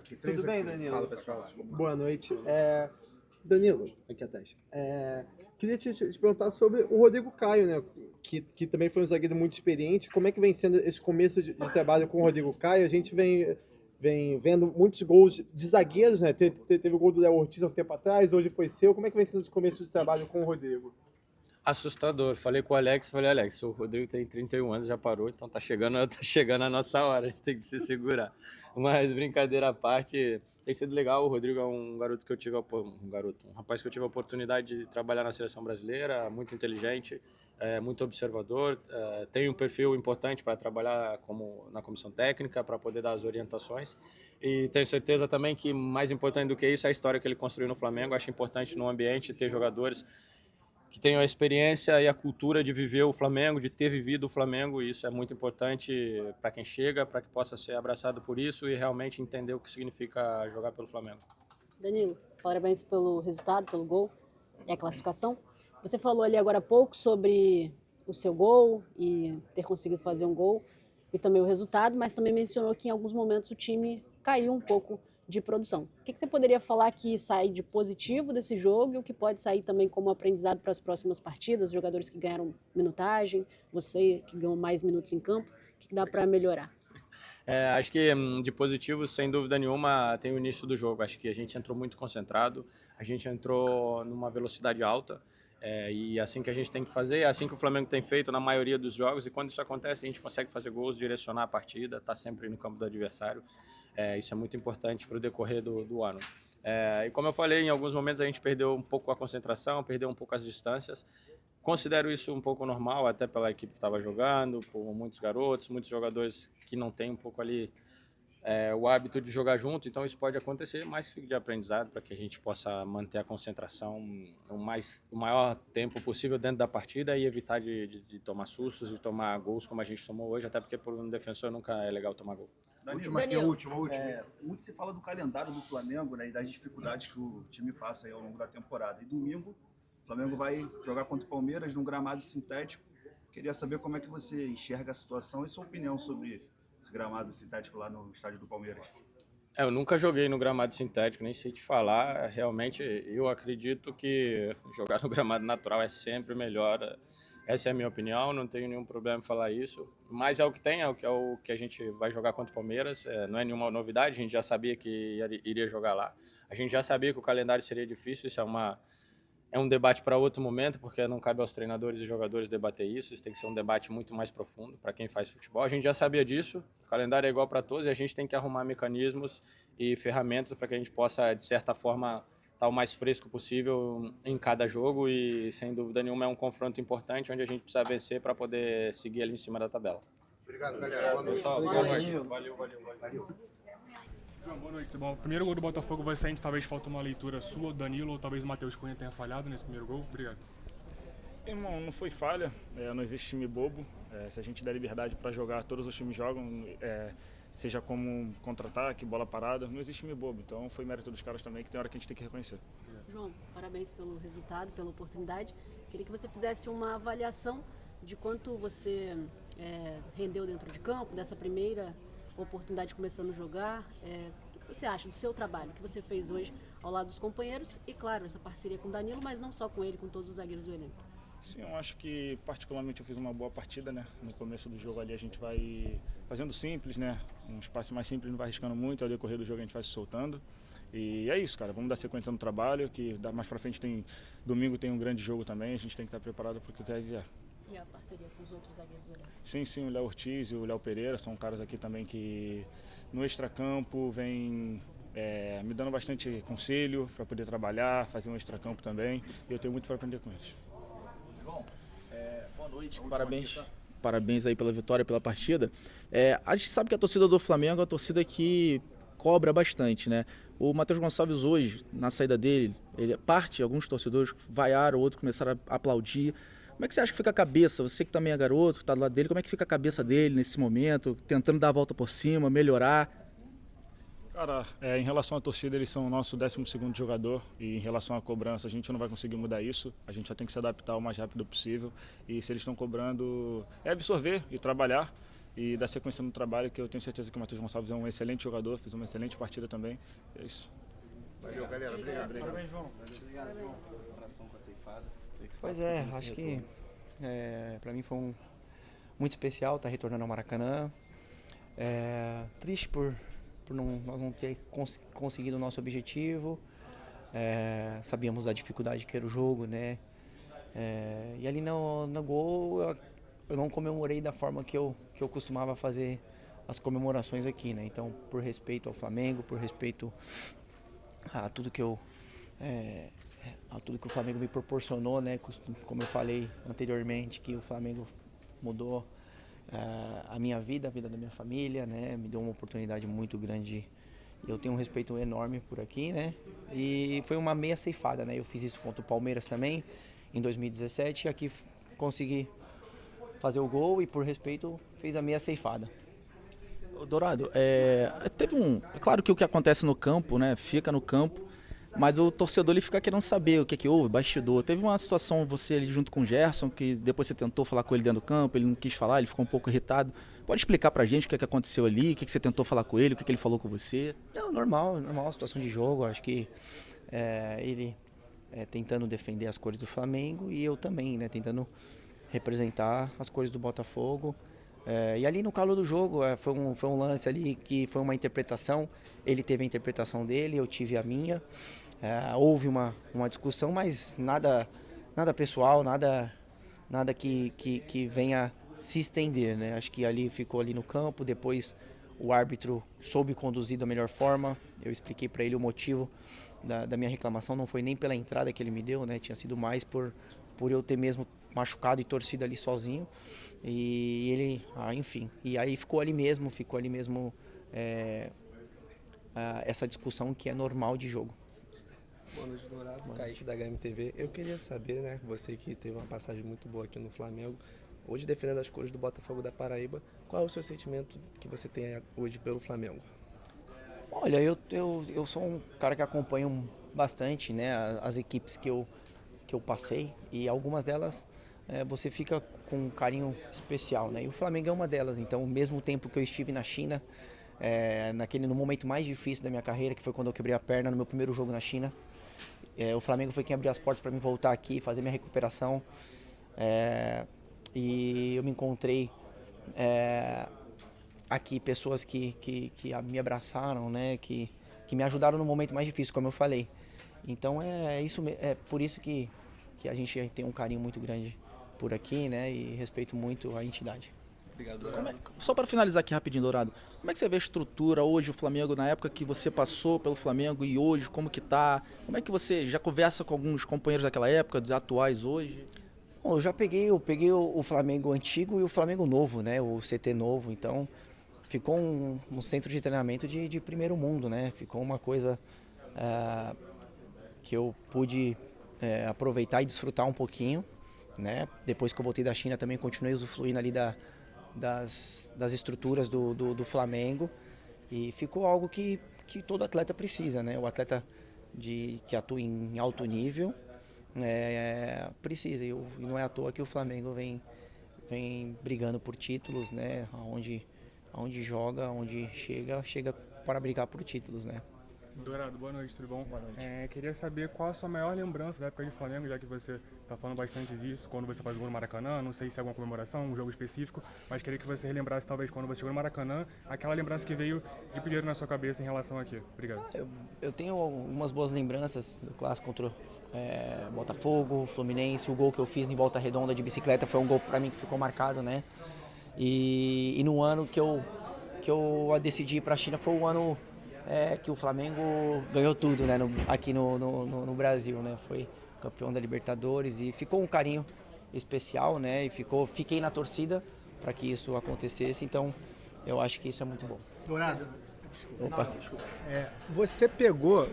Tudo bem, Danilo? Fala, pessoal. Boa noite. Danilo, aqui atrás. Queria te perguntar sobre o Rodrigo Caio, né? Que também foi um zagueiro muito experiente. Como é que vem sendo esse começo de trabalho com o Rodrigo Caio? A gente vem vendo muitos gols de zagueiros, né? Teve o gol do Léo Ortiz há um tempo atrás, hoje foi seu. Como é que vem sendo esse começo de trabalho com o Rodrigo? Assustador. Falei com o Alex, Alex, o Rodrigo tem 31 anos, já parou, então tá chegando a nossa hora, a gente tem que se segurar. Mas brincadeira à parte, tem sido legal. O Rodrigo é um garoto que eu tive um rapaz que eu tive a oportunidade de trabalhar na seleção brasileira, muito inteligente, muito observador, tem um perfil importante para trabalhar na comissão técnica, para poder dar as orientações. E tenho certeza também que mais importante do que isso é a história que ele construiu no Flamengo. Acho importante no ambiente ter jogadores que tenham a experiência e a cultura de viver o Flamengo, de ter vivido o Flamengo, e isso é muito importante para quem chega, para que possa ser abraçado por isso e realmente entender o que significa jogar pelo Flamengo. Danilo, parabéns pelo resultado, pelo gol e a classificação. Você falou ali agora há pouco sobre o seu gol e ter conseguido fazer um gol e também o resultado, mas também mencionou que em alguns momentos o time caiu um pouco de produção. O que você poderia falar que sai de positivo desse jogo e o que pode sair também como aprendizado para as próximas partidas, jogadores que ganharam minutagem, você que ganhou mais minutos em campo, o que dá para melhorar? Acho que de positivo, sem dúvida nenhuma, tem o início do jogo. Acho que a gente entrou muito concentrado, a gente entrou numa velocidade alta, e é assim que a gente tem que fazer, é assim que o Flamengo tem feito na maioria dos jogos, e quando isso acontece a gente consegue fazer gols, direcionar a partida, estar sempre no campo do adversário. Isso é muito importante para o decorrer do ano. E como eu falei, em alguns momentos a gente perdeu um pouco a concentração, perdeu um pouco as distâncias. Considero isso um pouco normal, até pela equipe que estava jogando, por muitos garotos, muitos jogadores que não têm um pouco ali o hábito de jogar junto, então isso pode acontecer, mas fique de aprendizado para que a gente possa manter a concentração o maior tempo possível dentro da partida e evitar de tomar sustos, de tomar gols como a gente tomou hoje, até porque por um defensor nunca é legal tomar gol. Última. Muito se fala do calendário do Flamengo, né, e das dificuldades que o time passa aí ao longo da temporada. E domingo, o Flamengo vai jogar contra o Palmeiras num gramado sintético. Queria saber como é que você enxerga a situação e sua opinião sobre esse gramado sintético lá no estádio do Palmeiras. Eu nunca joguei no gramado sintético, nem sei te falar. Realmente, eu acredito que jogar no gramado natural é sempre melhor. Essa é a minha opinião, não tenho nenhum problema em falar isso. Mas é o que tem, é o que a gente vai jogar contra o Palmeiras. Não é nenhuma novidade, a gente já sabia que iria jogar lá. A gente já sabia que o calendário seria difícil, isso é um debate para outro momento, porque não cabe aos treinadores e jogadores debater isso. Isso tem que ser um debate muito mais profundo para quem faz futebol. A gente já sabia disso, o calendário é igual para todos e a gente tem que arrumar mecanismos e ferramentas para que a gente possa, de certa forma, estar o mais fresco possível em cada jogo e, sem dúvida nenhuma, é um confronto importante onde a gente precisa vencer para poder seguir ali em cima da tabela. Obrigado, galera. Boa noite. Valeu. João, boa noite. Bom, o primeiro gol do Botafogo vai sair, talvez falta uma leitura sua, Danilo, ou talvez o Matheus Cunha tenha falhado nesse primeiro gol. Obrigado. Irmão, não foi falha, não existe time bobo. Se a gente der liberdade para jogar, todos os times jogam, seja como contra-ataque, bola parada, não existe time bobo. Então foi mérito dos caras também, que tem hora que a gente tem que reconhecer. João, parabéns pelo resultado, pela oportunidade. Queria que você fizesse uma avaliação de quanto você rendeu dentro de campo, dessa primeira oportunidade começando a jogar. O que você acha do seu trabalho, que você fez hoje ao lado dos companheiros e, claro, essa parceria com o Danilo, mas não só com ele, com todos os zagueiros do elenco? Sim, eu acho que particularmente eu fiz uma boa partida, né? No começo do jogo ali a gente vai fazendo simples, né? Um espaço mais simples, não vai arriscando muito, ao decorrer do jogo a gente vai se soltando. E é isso, cara, vamos dar sequência no trabalho, que mais pra frente domingo tem um grande jogo também, a gente tem que estar preparado para o que vier. E a parceria com os outros zagueiros do elenco? Sim, o Léo Ortiz e o Léo Pereira são caras aqui também que no extracampo vêm me dando bastante conselho para poder trabalhar, fazer um extracampo também, e eu tenho muito para aprender com eles. Boa noite, parabéns aí pela vitória, pela partida. A gente sabe que a torcida do Flamengo é uma torcida que cobra bastante, né? O Matheus Gonçalves hoje, na saída dele, alguns torcedores vaiaram, outros começaram a aplaudir. Como é que você acha que fica a cabeça? Você que também é garoto, que está do lado dele, como é que fica a cabeça dele nesse momento, tentando dar a volta por cima, melhorar? Cara, em relação à torcida, eles são o nosso 12º jogador, e em relação à cobrança, a gente não vai conseguir mudar isso, a gente só tem que se adaptar o mais rápido possível, e se eles estão cobrando, é absorver e trabalhar, e dar sequência no trabalho, que eu tenho certeza que o Matheus Gonçalves é um excelente jogador, fez uma excelente partida também. É isso. Valeu, galera. Obrigado. Parabéns, João. Pois é, acho que para mim foi muito especial estar retornando ao Maracanã. Triste por nós não ter conseguido o nosso objetivo. Sabíamos da dificuldade que era o jogo, né? E ali no gol eu não comemorei da forma que eu costumava fazer as comemorações aqui, né? Então, por respeito ao Flamengo, por respeito a tudo que o Flamengo me proporcionou, né? Como eu falei anteriormente, que o Flamengo mudou a minha vida, a vida da minha família, né? Me deu uma oportunidade muito grande e eu tenho um respeito enorme por aqui, né? E foi uma meia ceifada, né? Eu fiz isso contra o Palmeiras também em 2017 e aqui consegui fazer o gol e por respeito fez a meia ceifada. Dourado, é claro que o que acontece no campo, né, fica no campo, mas o torcedor ele fica querendo saber o que houve, bastidor. Teve uma situação, você ali junto com o Gerson, que depois você tentou falar com ele dentro do campo, ele não quis falar, ele ficou um pouco irritado. Pode explicar pra gente o que aconteceu ali, o que você tentou falar com ele, o que ele falou com você? Não, normal, situação de jogo, acho que ele tentando defender as cores do Flamengo e eu também, né, tentando representar as cores do Botafogo. E ali no calor do jogo foi um lance ali que foi uma interpretação, ele teve a interpretação dele, eu tive a minha, houve uma discussão, mas nada pessoal, nada que venha se estender, né? Acho que ali ficou ali no campo, depois o árbitro soube conduzir da melhor forma, eu expliquei para ele o motivo da minha reclamação, não foi nem pela entrada que ele me deu, né? Tinha sido mais por eu ter mesmo machucado e torcido ali sozinho e ele, enfim, e aí ficou ali mesmo essa discussão que é normal de jogo. Boa noite, Dourado, Kaique da HMTV. Eu queria saber, né, você que teve uma passagem muito boa aqui no Flamengo, hoje defendendo as cores do Botafogo da Paraíba, qual é o seu sentimento que você tem hoje pelo Flamengo? Olha, eu sou um cara que acompanho bastante, né, as equipes que eu passei e algumas delas você fica com um carinho especial, né? E o Flamengo é uma delas. Então, ao mesmo tempo que eu estive na China, no momento mais difícil da minha carreira, que foi quando eu quebrei a perna no meu primeiro jogo na China, o Flamengo foi quem abriu as portas para mim voltar aqui, fazer minha recuperação. E eu me encontrei aqui pessoas que me abraçaram, né? Que me ajudaram no momento mais difícil, como eu falei. Então é por isso que a gente tem um carinho muito grande por aqui, né? E respeito muito a entidade. Obrigado, Só para finalizar aqui rapidinho, Dourado, como é que você vê a estrutura hoje, o Flamengo, na época que você passou pelo Flamengo e hoje, como que tá? Como é que você já conversa com alguns companheiros daquela época, atuais hoje? Bom, eu peguei o Flamengo antigo e o Flamengo novo, né? O CT novo, então ficou um centro de treinamento de primeiro mundo, né? Ficou uma coisa que eu pude aproveitar e desfrutar um pouquinho, né? Depois que eu voltei da China também continuei usufruindo ali das estruturas do Flamengo e ficou algo que todo atleta precisa, né? O atleta que atua em alto nível precisa, e não é à toa que o Flamengo vem brigando por títulos, né? Aonde joga, onde chega para brigar por títulos, né? Dourado, boa noite, tudo bom? Boa noite. Queria saber qual a sua maior lembrança da época de Flamengo, já que você está falando bastante disso, quando você faz o gol no Maracanã, não sei se é alguma comemoração, um jogo específico, mas queria que você relembrasse talvez quando você chegou no Maracanã, aquela lembrança que veio de primeiro na sua cabeça em relação aqui. Obrigado. Eu tenho algumas boas lembranças do clássico contra Botafogo, Fluminense, o gol que eu fiz em Volta Redonda de bicicleta foi um gol para mim que ficou marcado, né? E no ano que eu decidi ir para a China foi o ano que o Flamengo ganhou tudo, né, aqui no Brasil, né, foi campeão da Libertadores e ficou um carinho especial, né, e fiquei na torcida para que isso acontecesse, então eu acho que isso é muito bom. Dourado, Opa. você pegou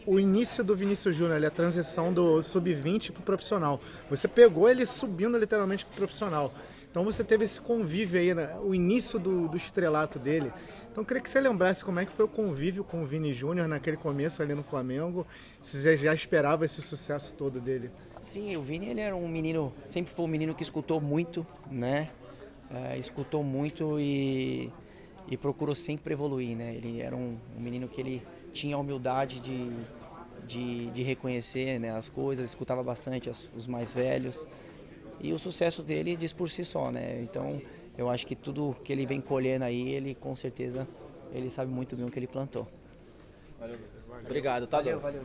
o início do Vinícius Júnior, ali, a transição do sub-20 para o profissional. Você pegou ele subindo literalmente para o profissional. Então você teve esse convívio aí, né, o início do estrelato dele. Então eu queria que você lembrasse como é que foi o convívio com o Vini Júnior naquele começo ali no Flamengo, se você já esperava esse sucesso todo dele. Sim, o Vini ele era um menino, sempre foi um menino que escutou muito, né? escutou muito e procurou sempre evoluir, né? Ele era um menino que ele tinha a humildade de reconhecer, né, as coisas, escutava bastante os mais velhos, e o sucesso dele diz por si só, né? Então eu acho que tudo que ele vem colhendo aí, ele com certeza ele sabe muito bem o que ele plantou. Obrigado, tá, Dom? Valeu.